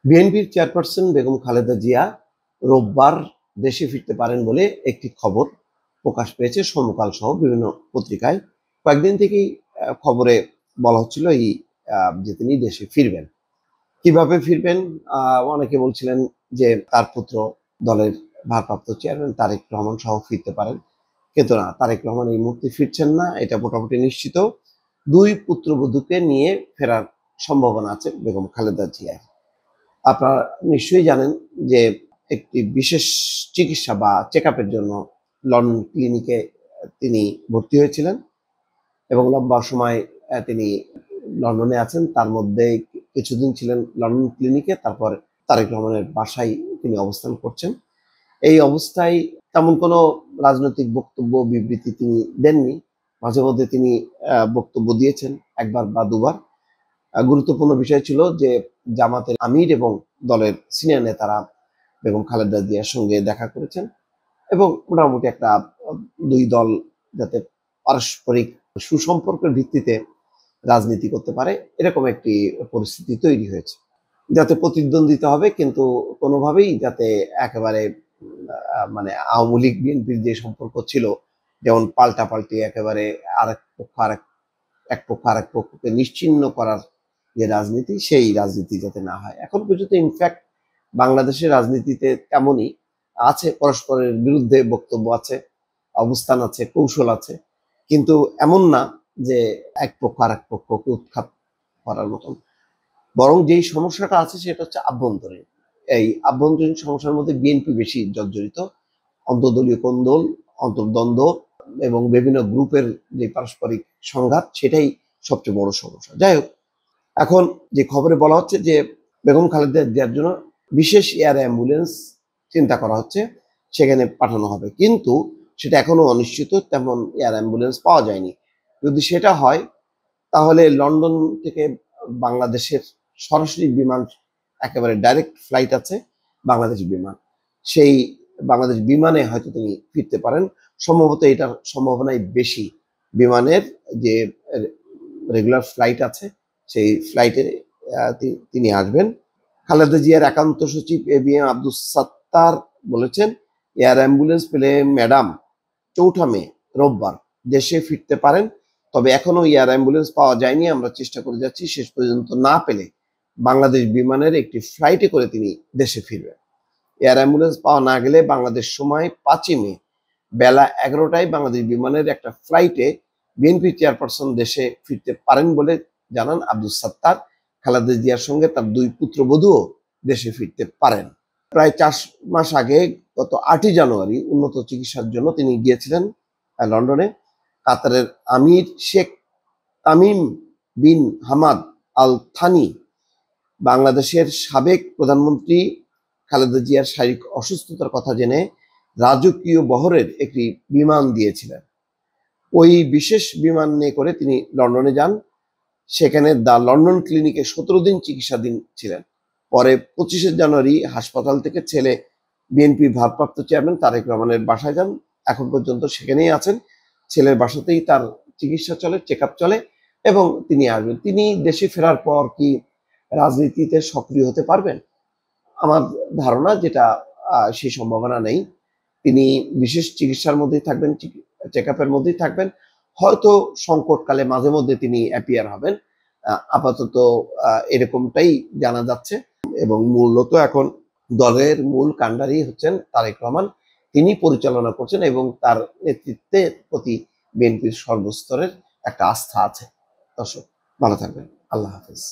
বিএনপির চেয়ারপারসন বেগম খালেদা জিয়া রোববার দেশে ফিরতে পারেন বলে একটি খবর প্রকাশ পেয়েছে সমকাল সহ বিভিন্ন পত্রিকায়। কয়েকদিন থেকেই খবরে বলা হচ্ছিল যে তিনি দেশে ফিরবেন। কিভাবে ফিরবেন? অনেকে বলছিলেন যে তার পুত্র দলের ভারপ্রাপ্ত চেয়ারম্যান তারেক রহমান সহ ফিরতে পারেন, কিন্তু না, তারেক রহমান এই মুহূর্তে ফিরছেন না, এটা মোটামুটি নিশ্চিত। দুই পুত্রবধূকে নিয়ে ফেরার সম্ভাবনা আছে বেগম খালেদা জিয়া। আপনারা নিশ্চয়ই জানেন যে একটি বিশেষ চিকিৎসা বা চেকআপের জন্য লন্ডন ক্লিনিকে তিনি ভর্তি হয়েছিলেন এবং লম্বা সময় তিনি লন্ডনে আছেন। তার মধ্যে কিছুদিন ছিলেন লন্ডন ক্লিনিকে, তারপর তারেক রহমানের বাসায় তিনি অবস্থান করছেন। এই অবস্থায় তেমন কোনো রাজনৈতিক বক্তব্য বিবৃতি তিনি দেননি। মাঝে মধ্যে তিনি বক্তব্য দিয়েছেন একবার বা দুবার। গুরুত্বপূর্ণ বিষয় ছিল যে জামাতের আমির এবং দলের সিনিয়র নেতারা বেগম খালেদা জিয়ার সঙ্গে দেখা করেছেন এবং মোটামুটি একটা দুই দল যাতে পারস্পরিক সুসম্পর্কের ভিত্তিতে রাজনীতি করতে পারে, এরকম একটি পরিস্থিতি তৈরি হয়েছে। যাতে প্রতিদ্বন্দ্বিতা হবে, কিন্তু কোনোভাবেই যাতে একেবারে মানে আওয়ামী লীগ বিএনপির যে সম্পর্ক ছিল, যেমন পাল্টাপাল্টি একেবারে এক পক্ষ আরেক পক্ষকে নিশ্চিহ্ন করার যে রাজনীতি, সেই রাজনীতি যাতে না হয়। এখন পর্যন্ত ইনফ্যাক্ট বাংলাদেশের রাজনীতিতে তেমনই আছে, পরস্পরের বিরুদ্ধে বক্তব্য আছে, অবস্থান আছে, কৌশল আছে, কিন্তু এমন না যে এক পক্ষ আরেক পক্ষকে উৎখাত করার মতন। বরং যেই সমস্যাটা আছে সেটা হচ্ছে আভ্যন্তরীণ। এই আভ্যন্তরীণ সমস্যার মধ্যে বিএনপি বেশি জর্জরিত। অন্তর্দলীয় কোন্দল, অন্তর্দ্বন্দ্ব এবং বিভিন্ন গ্রুপের যে পারস্পরিক সংঘাত, সেটাই সবচেয়ে বড় সমস্যা। যাই হোক, এখন যে খবরে বলা হচ্ছে যে বেগম খালেদা জিয়ার জন্য বিশেষ এয়ার অ্যাম্বুলেন্স চিন্তা করা হচ্ছে, সেখানে পাঠানো হবে, কিন্তু সেটা এখনো অনিশ্চিত। তেমন এয়ার অ্যাম্বুলেন্স পাওয়া যায়নি। যদি সেটা হয় তাহলে লন্ডন থেকে বাংলাদেশের সরাসরি বিমান, একেবারে ডাইরেক্ট ফ্লাইট আছে বাংলাদেশ বিমান, সেই বাংলাদেশ বিমানে হয়তো তিনি ফিরতে পারেন। সম্ভবত এটার সম্ভাবনাই বেশি। বিমানের যে রেগুলার ফ্লাইট আছে সেই ফ্লাইটে তিনি আসবেন। খালেদা জিয়ার একান্ত সচিব এবিএম আব্দুস সাত্তার বলেছেন, এয়ার অ্যাম্বুলেন্স পেলে ম্যাডাম 4 মে রোববার দেশে ফিরতে পারেন। তবে এখনো এয়ার অ্যাম্বুলেন্স পাওয়া যায়নি, আমরা চেষ্টা করে যাচ্ছি। শেষ পর্যন্ত না পেলে বাংলাদেশ বিমানের একটি ফ্লাইটে করে তিনি দেশে ফিরবেন। এয়ার অ্যাম্বুলেন্স পাওয়া না গেলে বাংলাদেশ সময় 5 মে বেলা 11টায় বাংলাদেশ বিমানের একটা ফ্লাইটে বিএনপি চেয়ারপারসন দেশে ফিরতে পারেন বলে জানান আব্দুস সাত্তার। খালেদা জিয়ার সঙ্গে তার দুই পুত্রবধূও দেশে ফিরতে পারেন। প্রায় 4 মাস আগে গত 8ই জানুয়ারি উন্নত চিকিৎসার জন্য তিনি গিয়েছিলেন লন্ডনে। কাতারের Amir Sheikh Tamim bin Hamad Al Thani বাংলাদেশের সাবেক প্রধানমন্ত্রী খালেদা জিয়ার শারীরিক অসুস্থতার কথা জেনে রাজকীয় বহরের একটি বিমান দিয়েছিলেন। ওই বিশেষ বিমান নিয়ে করে তিনি লন্ডনে যান। সেখানে দ্য লন্ডন ক্লিনিকে 17 দিন চিকিৎসাধীন ছিলেন। পরে 25শে জানুয়ারি হাসপাতাল থেকে ছেলে বিএনপির ভারপ্রাপ্ত চেয়ারম্যান তারেক রহমানের বাসায় যান। এখন পর্যন্ত সেখানেই আছেন। ছেলের বাসাতেই তার চিকিৎসা চলে, চেকআপ চলে এবং তিনি আসবেন। তিনি দেশে ফেরার পর কি রাজনীতিতে সক্রিয় হতে পারবেন? আমার ধারণা যেটা সেই সম্ভাবনা নেই। তিনি বিশেষ চিকিৎসার মধ্যেই থাকবেন, চেকআপের মধ্যেই থাকবেন। হয়তো সংকটকালে মাঝে মধ্যে তিনি অ্যাপিয়ার হবেন। আপাতত এরকমটাই জানা যাচ্ছে এবং মূলত এখন দলের মূল কাণ্ডারি হচ্ছেন তারেক রহমান। তিনি পরিচালনা করছেন এবং তার নেতৃত্বের প্রতি বিএনপির সর্বস্তরের একটা আস্থা আছে। দর্শক, ভালো থাকবেন। আল্লাহ হাফেজ।